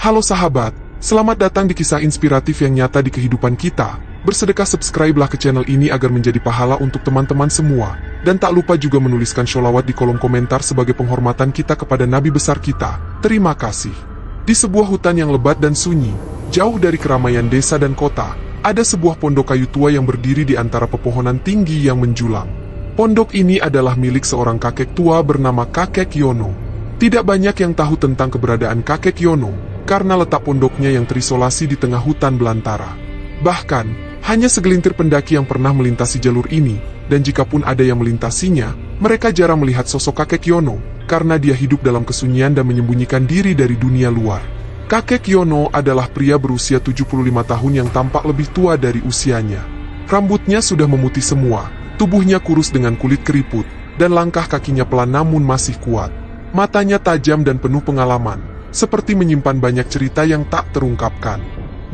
Halo sahabat, selamat datang di kisah inspiratif yang nyata di kehidupan kita. Bersedekah subscribe-lah ke channel ini agar menjadi pahala untuk teman-teman semua. Dan tak lupa juga menuliskan sholawat di kolom komentar sebagai penghormatan kita kepada Nabi besar kita. Terima kasih. Di sebuah hutan yang lebat dan sunyi, jauh dari keramaian desa dan kota, ada sebuah pondok kayu tua yang berdiri di antara pepohonan tinggi yang menjulang. Pondok ini adalah milik seorang kakek tua bernama Kakek Yono. Tidak banyak yang tahu tentang keberadaan Kakek Yono, karena letak pondoknya yang terisolasi di tengah hutan belantara. Bahkan, hanya segelintir pendaki yang pernah melintasi jalur ini, dan jikapun ada yang melintasinya, mereka jarang melihat sosok Kakek Yono, karena dia hidup dalam kesunyian dan menyembunyikan diri dari dunia luar. Kakek Yono adalah pria berusia 75 tahun yang tampak lebih tua dari usianya. Rambutnya sudah memutih semua, tubuhnya kurus dengan kulit keriput, dan langkah kakinya pelan namun masih kuat. Matanya tajam dan penuh pengalaman, seperti menyimpan banyak cerita yang tak terungkapkan.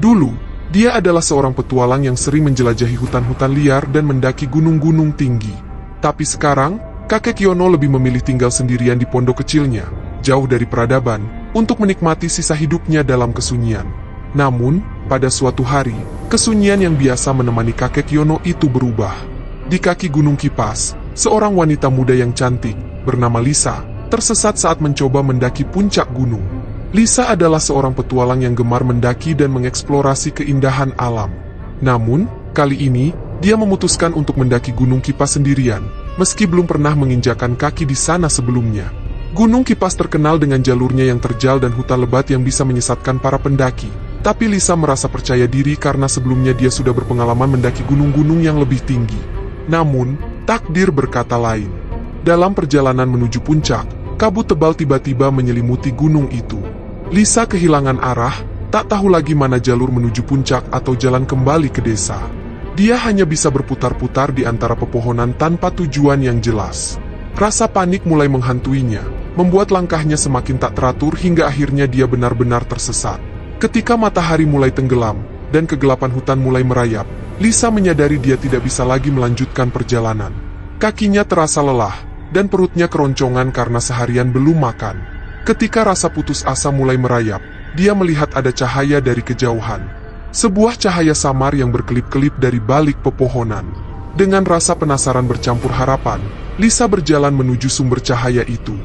Dulu, dia adalah seorang petualang yang sering menjelajahi hutan-hutan liar dan mendaki gunung-gunung tinggi. Tapi sekarang, Kakek Yono lebih memilih tinggal sendirian di pondok kecilnya, jauh dari peradaban, untuk menikmati sisa hidupnya dalam kesunyian. Namun, pada suatu hari, kesunyian yang biasa menemani Kakek Yono itu berubah. Di kaki Gunung Kipas, seorang wanita muda yang cantik, bernama Lisa, tersesat saat mencoba mendaki puncak gunung. Lisa adalah seorang petualang yang gemar mendaki dan mengeksplorasi keindahan alam. Namun, kali ini, dia memutuskan untuk mendaki Gunung Kipas sendirian, meski belum pernah menginjakan kaki di sana sebelumnya. Gunung Kipas terkenal dengan jalurnya yang terjal dan hutan lebat yang bisa menyesatkan para pendaki. Tapi Lisa merasa percaya diri karena sebelumnya dia sudah berpengalaman mendaki gunung-gunung yang lebih tinggi. Namun, takdir berkata lain. Dalam perjalanan menuju puncak, kabut tebal tiba-tiba menyelimuti gunung itu. Lisa kehilangan arah, tak tahu lagi mana jalur menuju puncak atau jalan kembali ke desa. Dia hanya bisa berputar-putar di antara pepohonan tanpa tujuan yang jelas. Rasa panik mulai menghantuinya, membuat langkahnya semakin tak teratur hingga akhirnya dia benar-benar tersesat. Ketika matahari mulai tenggelam, dan kegelapan hutan mulai merayap, Lisa menyadari dia tidak bisa lagi melanjutkan perjalanan. Kakinya terasa lelah, dan perutnya keroncongan karena seharian belum makan. Ketika rasa putus asa mulai merayap, dia melihat ada cahaya dari kejauhan. Sebuah cahaya samar yang berkelip-kelip dari balik pepohonan. Dengan rasa penasaran bercampur harapan, Lisa berjalan menuju sumber cahaya itu.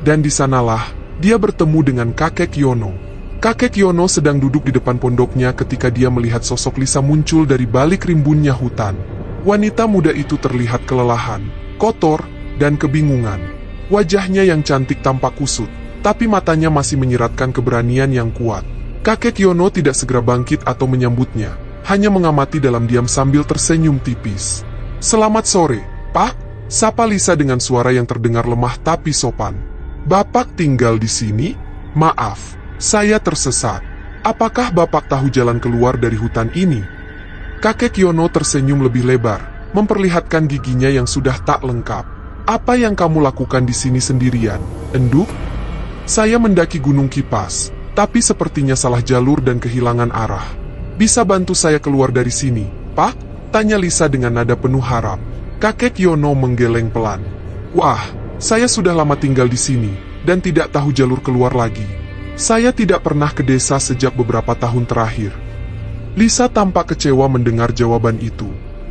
Dan di sanalah, dia bertemu dengan Kakek Yono. Kakek Yono sedang duduk di depan pondoknya ketika dia melihat sosok Lisa muncul dari balik rimbunnya hutan. Wanita muda itu terlihat kelelahan, kotor, dan kebingungan. Wajahnya yang cantik tampak kusut, tapi matanya masih menyiratkan keberanian yang kuat. Kakek Yono tidak segera bangkit atau menyambutnya, hanya mengamati dalam diam sambil tersenyum tipis. "Selamat sore, Pak," sapa Lisa dengan suara yang terdengar lemah tapi sopan. "Bapak tinggal di sini? Maaf, saya tersesat. Apakah Bapak tahu jalan keluar dari hutan ini?" Kakek Yono tersenyum lebih lebar, memperlihatkan giginya yang sudah tak lengkap. "Apa yang kamu lakukan di sini sendirian, Enduk?" "Saya mendaki Gunung Kipas, tapi sepertinya salah jalur dan kehilangan arah. Bisa bantu saya keluar dari sini, Pak?" tanya Lisa dengan nada penuh harap. Kakek Yono menggeleng pelan. "Wah, saya sudah lama tinggal di sini, dan tidak tahu jalur keluar lagi. Saya tidak pernah ke desa sejak beberapa tahun terakhir." Lisa tampak kecewa mendengar jawaban itu.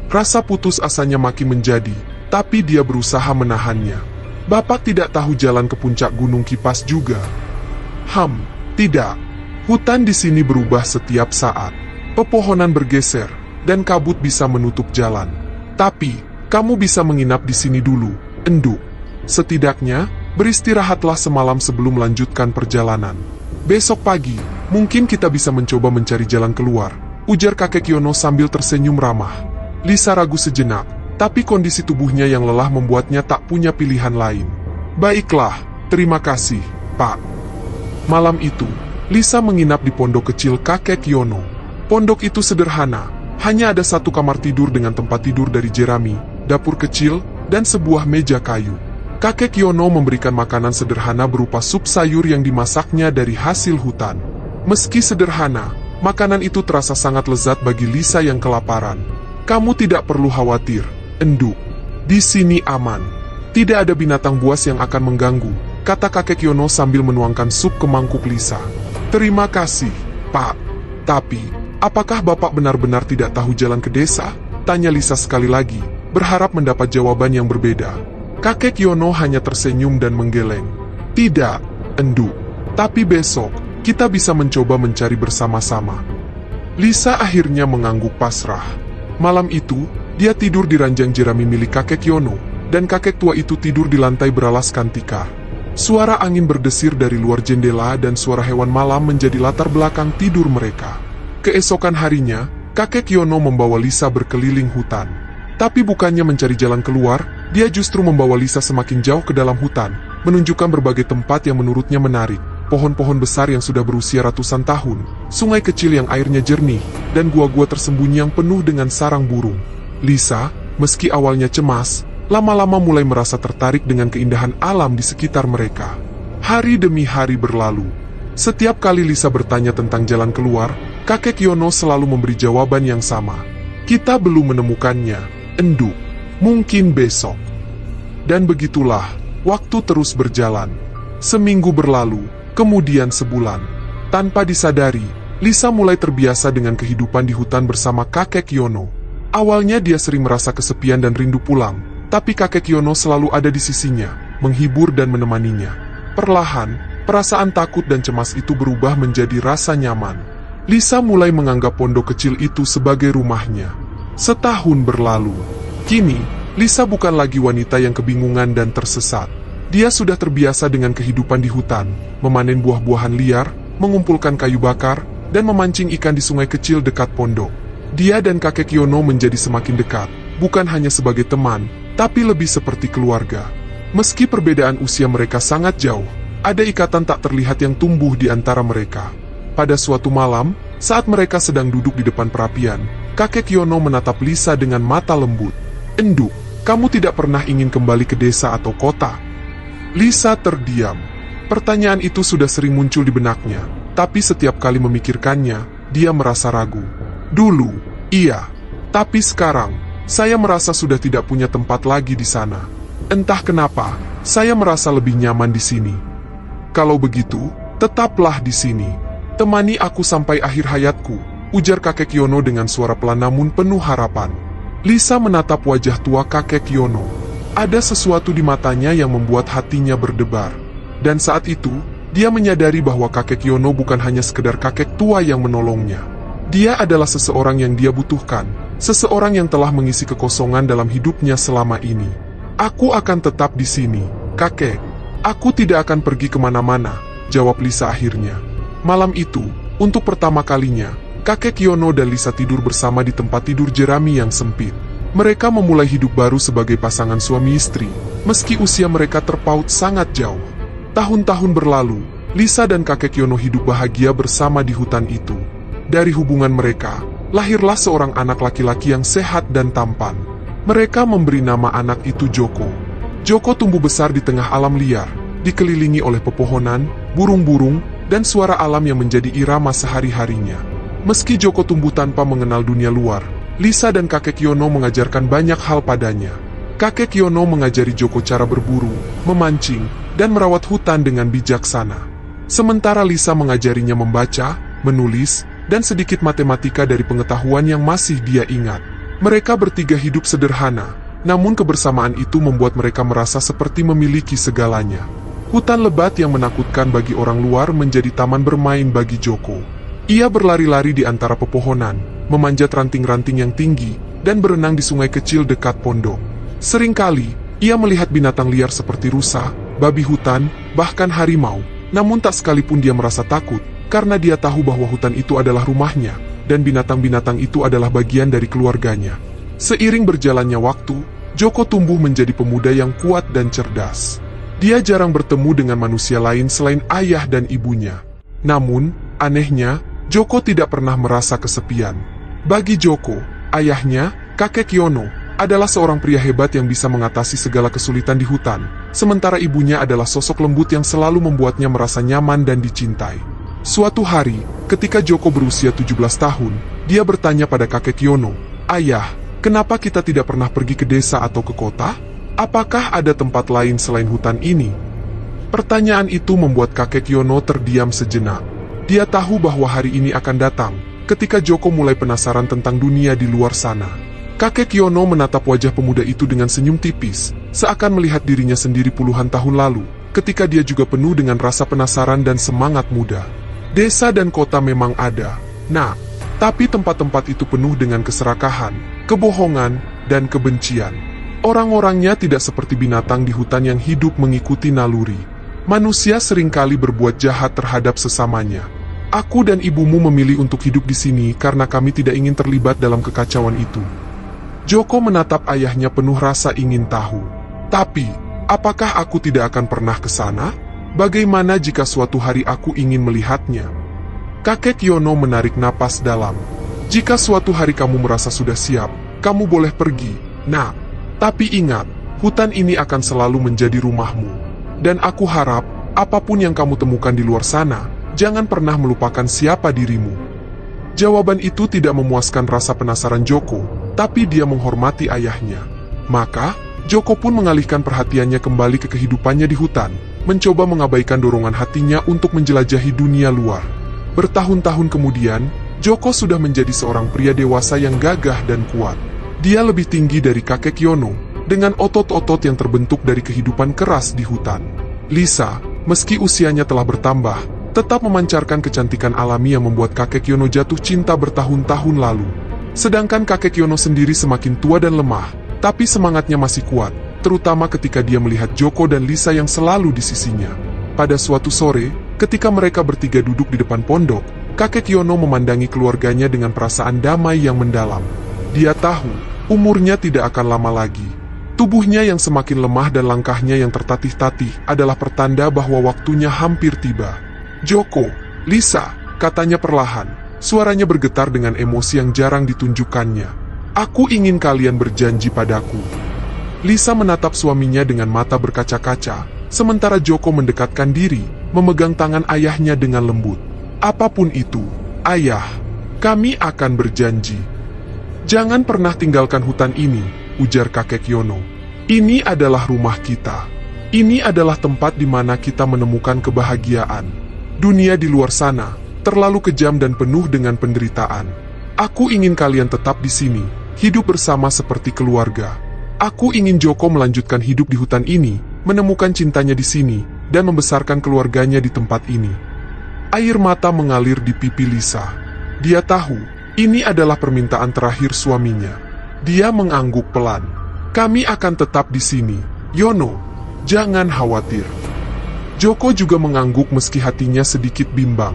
Rasa putus asanya makin menjadi, tapi dia berusaha menahannya. "Bapak tidak tahu jalan ke puncak Gunung Kipas juga?" Tidak. Hutan di sini berubah setiap saat. Pepohonan bergeser, dan kabut bisa menutup jalan. Tapi, kamu bisa menginap di sini dulu, Enduk. Setidaknya, beristirahatlah semalam sebelum melanjutkan perjalanan. Besok pagi, mungkin kita bisa mencoba mencari jalan keluar, ujar Kakek Yono sambil tersenyum ramah. Lisa ragu sejenak, tapi kondisi tubuhnya yang lelah membuatnya tak punya pilihan lain. "Baiklah, terima kasih, Pak." Malam itu, Lisa menginap di pondok kecil Kakek Yono. Pondok itu sederhana, hanya ada satu kamar tidur dengan tempat tidur dari jerami, dapur kecil, dan sebuah meja kayu. Kakek Yono memberikan makanan sederhana berupa sup sayur yang dimasaknya dari hasil hutan. Meski sederhana, makanan itu terasa sangat lezat bagi Lisa yang kelaparan. "Kamu tidak perlu khawatir, Enduk. Di sini aman. Tidak ada binatang buas yang akan mengganggu," kata Kakek Yono sambil menuangkan sup ke mangkuk Lisa. Terima kasih, Pak. Tapi, apakah Bapak benar-benar tidak tahu jalan ke desa? Tanya Lisa sekali lagi, berharap mendapat jawaban yang berbeda. Kakek Yono hanya tersenyum dan menggeleng. Tidak, Endu. Tapi besok, kita bisa mencoba mencari bersama-sama. Lisa akhirnya mengangguk pasrah. Malam itu, dia tidur di ranjang jerami milik kakek Yono, dan kakek tua itu tidur di lantai beralaskan tikar. Suara angin berdesir dari luar jendela dan suara hewan malam menjadi latar belakang tidur mereka. Keesokan harinya, kakek Yono membawa Lisa berkeliling hutan. Tapi bukannya mencari jalan keluar, dia justru membawa Lisa semakin jauh ke dalam hutan, menunjukkan berbagai tempat yang menurutnya menarik. Pohon-pohon besar yang sudah berusia ratusan tahun, sungai kecil yang airnya jernih, dan gua-gua tersembunyi yang penuh dengan sarang burung. Lisa, meski awalnya cemas, lama-lama mulai merasa tertarik dengan keindahan alam di sekitar mereka. Hari demi hari berlalu. Setiap kali Lisa bertanya tentang jalan keluar, kakek Yono selalu memberi jawaban yang sama. Kita belum menemukannya, Endu. Mungkin besok. Dan begitulah, waktu terus berjalan. Seminggu berlalu. Kemudian sebulan. Tanpa disadari, Lisa mulai terbiasa dengan kehidupan di hutan bersama kakek Yono. Awalnya dia sering merasa kesepian dan rindu pulang, tapi kakek Yono selalu ada di sisinya, menghibur dan menemaninya. Perlahan, perasaan takut dan cemas itu berubah menjadi rasa nyaman. Lisa mulai menganggap pondok kecil itu sebagai rumahnya. Setahun berlalu. Kini, Lisa bukan lagi wanita yang kebingungan dan tersesat. Dia sudah terbiasa dengan kehidupan di hutan, memanen buah-buahan liar, mengumpulkan kayu bakar, dan memancing ikan di sungai kecil dekat pondok. Dia dan kakek Yono menjadi semakin dekat, bukan hanya sebagai teman, tapi lebih seperti keluarga. Meski perbedaan usia mereka sangat jauh, ada ikatan tak terlihat yang tumbuh di antara mereka. Pada suatu malam, saat mereka sedang duduk di depan perapian, kakek Yono menatap Lisa dengan mata lembut. Endu, kamu tidak pernah ingin kembali ke desa atau kota? Lisa terdiam. Pertanyaan itu sudah sering muncul di benaknya, tapi setiap kali memikirkannya, dia merasa ragu. Dulu, iya. Tapi sekarang, saya merasa sudah tidak punya tempat lagi di sana. Entah kenapa, saya merasa lebih nyaman di sini. Kalau begitu, tetaplah di sini. Temani aku sampai akhir hayatku, ujar kakek Yono dengan suara pelan namun penuh harapan. Lisa menatap wajah tua kakek Yono. Ada sesuatu di matanya yang membuat hatinya berdebar. Dan saat itu, dia menyadari bahwa kakek Yono bukan hanya sekedar kakek tua yang menolongnya. Dia adalah seseorang yang dia butuhkan, seseorang yang telah mengisi kekosongan dalam hidupnya selama ini. Aku akan tetap di sini, kakek. Aku tidak akan pergi kemana-mana, jawab Lisa akhirnya. Malam itu, untuk pertama kalinya, kakek Yono dan Lisa tidur bersama di tempat tidur jerami yang sempit. Mereka memulai hidup baru sebagai pasangan suami istri, meski usia mereka terpaut sangat jauh. Tahun-tahun berlalu, Lisa dan kakek Yono hidup bahagia bersama di hutan itu. Dari hubungan mereka, lahirlah seorang anak laki-laki yang sehat dan tampan. Mereka memberi nama anak itu Joko. Joko tumbuh besar di tengah alam liar, dikelilingi oleh pepohonan, burung-burung, dan suara alam yang menjadi irama sehari-harinya. Meski Joko tumbuh tanpa mengenal dunia luar, Lisa dan kakek Yono mengajarkan banyak hal padanya. Kakek Yono mengajari Joko cara berburu, memancing, dan merawat hutan dengan bijaksana. Sementara Lisa mengajarinya membaca, menulis, dan sedikit matematika dari pengetahuan yang masih dia ingat. Mereka bertiga hidup sederhana, namun kebersamaan itu membuat mereka merasa seperti memiliki segalanya. Hutan lebat yang menakutkan bagi orang luar menjadi taman bermain bagi Joko. Ia berlari-lari di antara pepohonan, memanjat ranting-ranting yang tinggi, dan berenang di sungai kecil dekat pondok. Seringkali, ia melihat binatang liar seperti rusa, babi hutan, bahkan harimau, namun tak sekalipun dia merasa takut, karena dia tahu bahwa hutan itu adalah rumahnya, dan binatang-binatang itu adalah bagian dari keluarganya. Seiring berjalannya waktu, Joko tumbuh menjadi pemuda yang kuat dan cerdas. Dia jarang bertemu dengan manusia lain selain ayah dan ibunya. Namun, anehnya, Joko tidak pernah merasa kesepian. Bagi Joko, ayahnya, kakek Yono, adalah seorang pria hebat yang bisa mengatasi segala kesulitan di hutan, sementara ibunya adalah sosok lembut yang selalu membuatnya merasa nyaman dan dicintai. Suatu hari, ketika Joko berusia 17 tahun, dia bertanya pada kakek Yono, "Ayah, kenapa kita tidak pernah pergi ke desa atau ke kota? Apakah ada tempat lain selain hutan ini?" Pertanyaan itu membuat kakek Yono terdiam sejenak. Dia tahu bahwa hari ini akan datang, ketika Joko mulai penasaran tentang dunia di luar sana. Kakek Kyono menatap wajah pemuda itu dengan senyum tipis, seakan melihat dirinya sendiri puluhan tahun lalu, ketika dia juga penuh dengan rasa penasaran dan semangat muda. Desa dan kota memang ada, nah, tapi tempat-tempat itu penuh dengan keserakahan, kebohongan, dan kebencian. Orang-orangnya tidak seperti binatang di hutan yang hidup mengikuti naluri. Manusia seringkali berbuat jahat terhadap sesamanya. Aku dan ibumu memilih untuk hidup di sini karena kami tidak ingin terlibat dalam kekacauan itu. Joko menatap ayahnya penuh rasa ingin tahu. Tapi, apakah aku tidak akan pernah ke sana? Bagaimana jika suatu hari aku ingin melihatnya? Kakek Kyono menarik napas dalam. Jika suatu hari kamu merasa sudah siap, kamu boleh pergi, nak. Tapi ingat, hutan ini akan selalu menjadi rumahmu. Dan aku harap, apapun yang kamu temukan di luar sana, jangan pernah melupakan siapa dirimu. Jawaban itu tidak memuaskan rasa penasaran Joko, tapi dia menghormati ayahnya. Maka, Joko pun mengalihkan perhatiannya kembali ke kehidupannya di hutan, mencoba mengabaikan dorongan hatinya untuk menjelajahi dunia luar. Bertahun-tahun kemudian, Joko sudah menjadi seorang pria dewasa yang gagah dan kuat. Dia lebih tinggi dari kakek Kyono, dengan otot-otot yang terbentuk dari kehidupan keras di hutan. Lisa, meski usianya telah bertambah, tetap memancarkan kecantikan alami yang membuat kakek Kyono jatuh cinta bertahun-tahun lalu. Sedangkan kakek Kyono sendiri semakin tua dan lemah, tapi semangatnya masih kuat, terutama ketika dia melihat Joko dan Lisa yang selalu di sisinya. Pada suatu sore, ketika mereka bertiga duduk di depan pondok, kakek Kyono memandangi keluarganya dengan perasaan damai yang mendalam. Dia tahu, umurnya tidak akan lama lagi. Tubuhnya yang semakin lemah dan langkahnya yang tertatih-tatih adalah pertanda bahwa waktunya hampir tiba. Joko, Lisa, katanya perlahan, suaranya bergetar dengan emosi yang jarang ditunjukkannya. Aku ingin kalian berjanji padaku. Lisa menatap suaminya dengan mata berkaca-kaca, sementara Joko mendekatkan diri, memegang tangan ayahnya dengan lembut. Apapun itu, ayah, kami akan berjanji. Jangan pernah tinggalkan hutan ini, ujar kakek Kyono. Ini adalah rumah kita. Ini adalah tempat di mana kita menemukan kebahagiaan. Dunia di luar sana terlalu kejam dan penuh dengan penderitaan. Aku ingin kalian tetap di sini, hidup bersama seperti keluarga. Aku ingin Joko melanjutkan hidup di hutan ini, menemukan cintanya di sini, dan membesarkan keluarganya di tempat ini. Air mata mengalir di pipi Lisa. Dia tahu, ini adalah permintaan terakhir suaminya. Dia mengangguk pelan. Kami akan tetap di sini, Yono. Jangan khawatir. Joko juga mengangguk meski hatinya sedikit bimbang.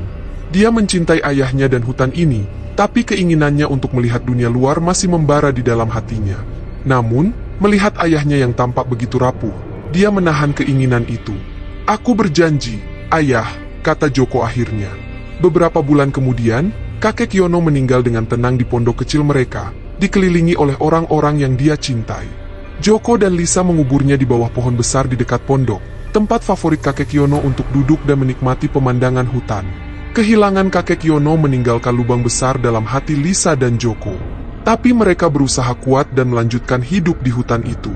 Dia mencintai ayahnya dan hutan ini, tapi keinginannya untuk melihat dunia luar masih membara di dalam hatinya. Namun, melihat ayahnya yang tampak begitu rapuh, dia menahan keinginan itu. Aku berjanji, ayah, kata Joko akhirnya. Beberapa bulan kemudian, kakek Kyono meninggal dengan tenang di pondok kecil mereka, dikelilingi oleh orang-orang yang dia cintai. Joko dan Lisa menguburnya di bawah pohon besar di dekat pondok, tempat favorit kakek Kyono untuk duduk dan menikmati pemandangan hutan. Kehilangan kakek Kyono meninggalkan lubang besar dalam hati Lisa dan Joko. Tapi mereka berusaha kuat dan melanjutkan hidup di hutan itu.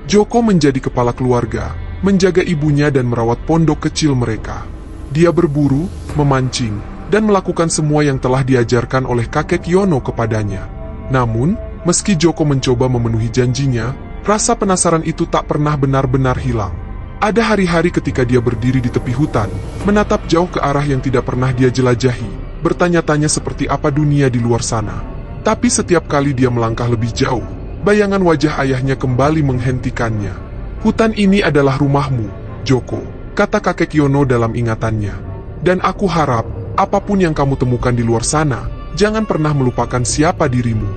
Joko menjadi kepala keluarga, menjaga ibunya dan merawat pondok kecil mereka. Dia berburu, memancing, dan melakukan semua yang telah diajarkan oleh kakek Kyono kepadanya. Namun, meski Joko mencoba memenuhi janjinya, rasa penasaran itu tak pernah benar-benar hilang. Ada hari-hari ketika dia berdiri di tepi hutan, menatap jauh ke arah yang tidak pernah dia jelajahi, bertanya-tanya seperti apa dunia di luar sana. Tapi setiap kali dia melangkah lebih jauh, bayangan wajah ayahnya kembali menghentikannya. Hutan ini adalah rumahmu, Joko, kata kakek Kyono dalam ingatannya. Dan aku harap, apapun yang kamu temukan di luar sana, jangan pernah melupakan siapa dirimu.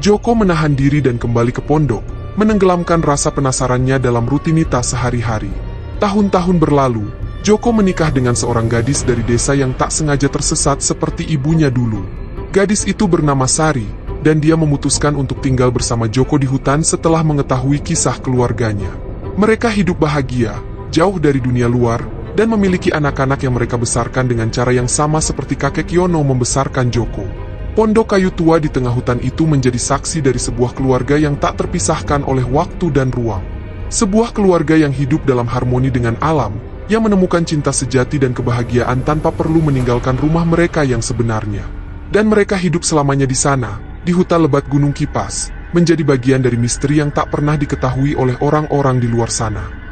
Joko menahan diri dan kembali ke pondok, menenggelamkan rasa penasarannya dalam rutinitas sehari-hari. Tahun-tahun berlalu, Joko menikah dengan seorang gadis dari desa yang tak sengaja tersesat seperti ibunya dulu. Gadis itu bernama Sari, dan dia memutuskan untuk tinggal bersama Joko di hutan setelah mengetahui kisah keluarganya. Mereka hidup bahagia, jauh dari dunia luar, dan memiliki anak-anak yang mereka besarkan dengan cara yang sama seperti kakek Kyono membesarkan Joko. Pondok kayu tua di tengah hutan itu menjadi saksi dari sebuah keluarga yang tak terpisahkan oleh waktu dan ruang. Sebuah keluarga yang hidup dalam harmoni dengan alam, yang menemukan cinta sejati dan kebahagiaan tanpa perlu meninggalkan rumah mereka yang sebenarnya. Dan mereka hidup selamanya di sana, di hutan lebat Gunung Kipas, menjadi bagian dari misteri yang tak pernah diketahui oleh orang-orang di luar sana.